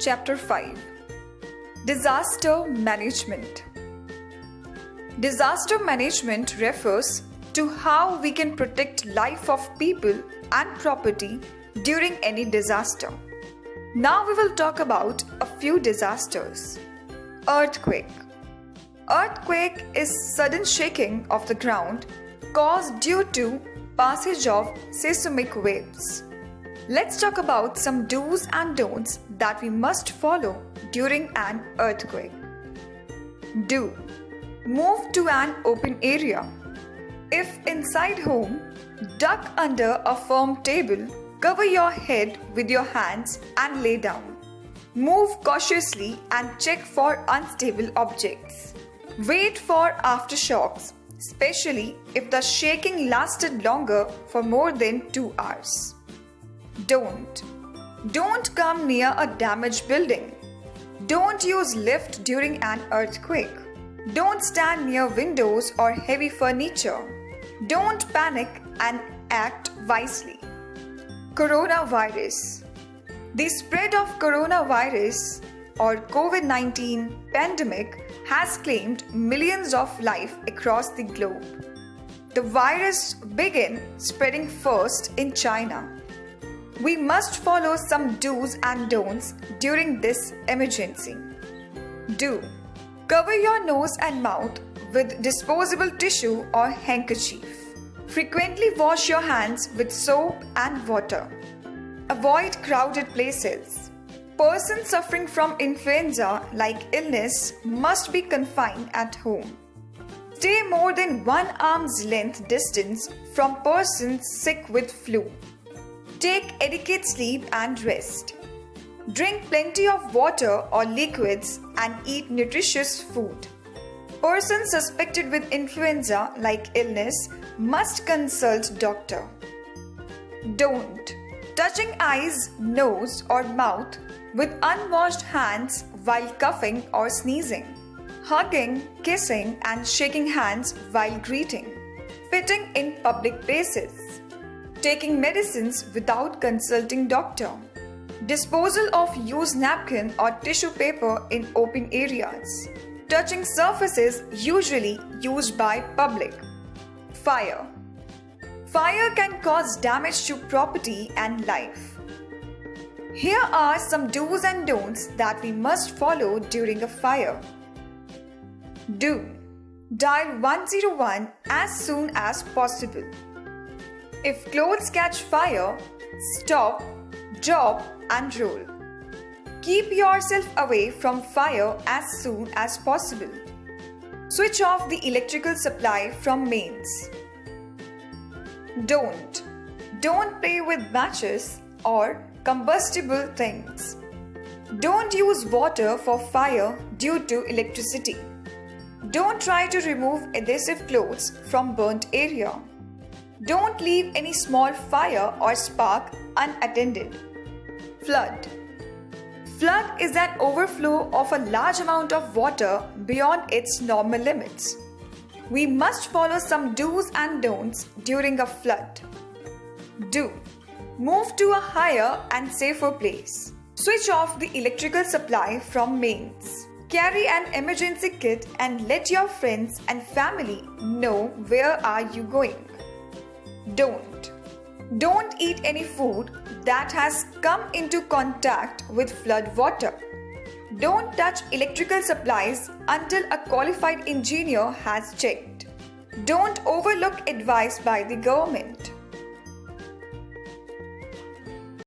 Chapter 5 Disaster Management. Disaster management refers to how we can protect life of people and property during any disaster. Now we will talk about a few disasters. Earthquake. Earthquake is sudden shaking of the ground caused due to passage of seismic waves. Let's talk about some do's and don'ts that we must follow during an earthquake. Do. Move to an open area. If inside home, duck under a firm table, cover your head with your hands and lay down. Move cautiously and check for unstable objects. Wait for aftershocks, especially if the shaking lasted longer for more than 2 hours. Don't come near a damaged building. Don't use lift during an earthquake. Don't stand near windows or heavy furniture. Don't panic and act wisely. Coronavirus. The spread of coronavirus or COVID-19 pandemic has claimed millions of lives across the globe. The virus began spreading first in China. We must follow some do's and don'ts during this emergency. Do. Cover your nose and mouth with disposable tissue or handkerchief. Frequently wash your hands with soap and water. Avoid crowded places. Persons suffering from influenza-like illness must be confined at home. Stay more than 1 arm's length distance from persons sick with flu. Take adequate sleep and rest. Drink plenty of water or liquids and eat nutritious food. Persons suspected with influenza-like illness must consult doctor. Don't. Touching eyes, nose or mouth with unwashed hands while coughing or sneezing. Hugging, kissing and shaking hands while greeting. Spitting in public places. Taking medicines without consulting doctor. Disposal of used napkin or tissue paper in open areas. Touching surfaces usually used by public. Fire. Fire can cause damage to property and life. Here are some do's and don'ts that we must follow during a fire. Do. Dial 101 as soon as possible. If clothes catch fire, stop, drop and roll. Keep yourself away from fire as soon as possible. Switch off the electrical supply from mains. Don't play with matches or combustible things. Don't use water for fire due to electricity. Don't try to remove adhesive clothes from burnt area. Don't leave any small fire or spark unattended. Flood. Flood is an overflow of a large amount of water beyond its normal limits. We must follow some do's and don'ts during a flood. Do. Move to a higher and safer place. Switch off the electrical supply from mains. Carry an emergency kit and let your friends and family know where are you going. Don't eat any food that has come into contact with flood water. Don't touch electrical supplies until a qualified engineer has checked. Don't overlook advice by the government.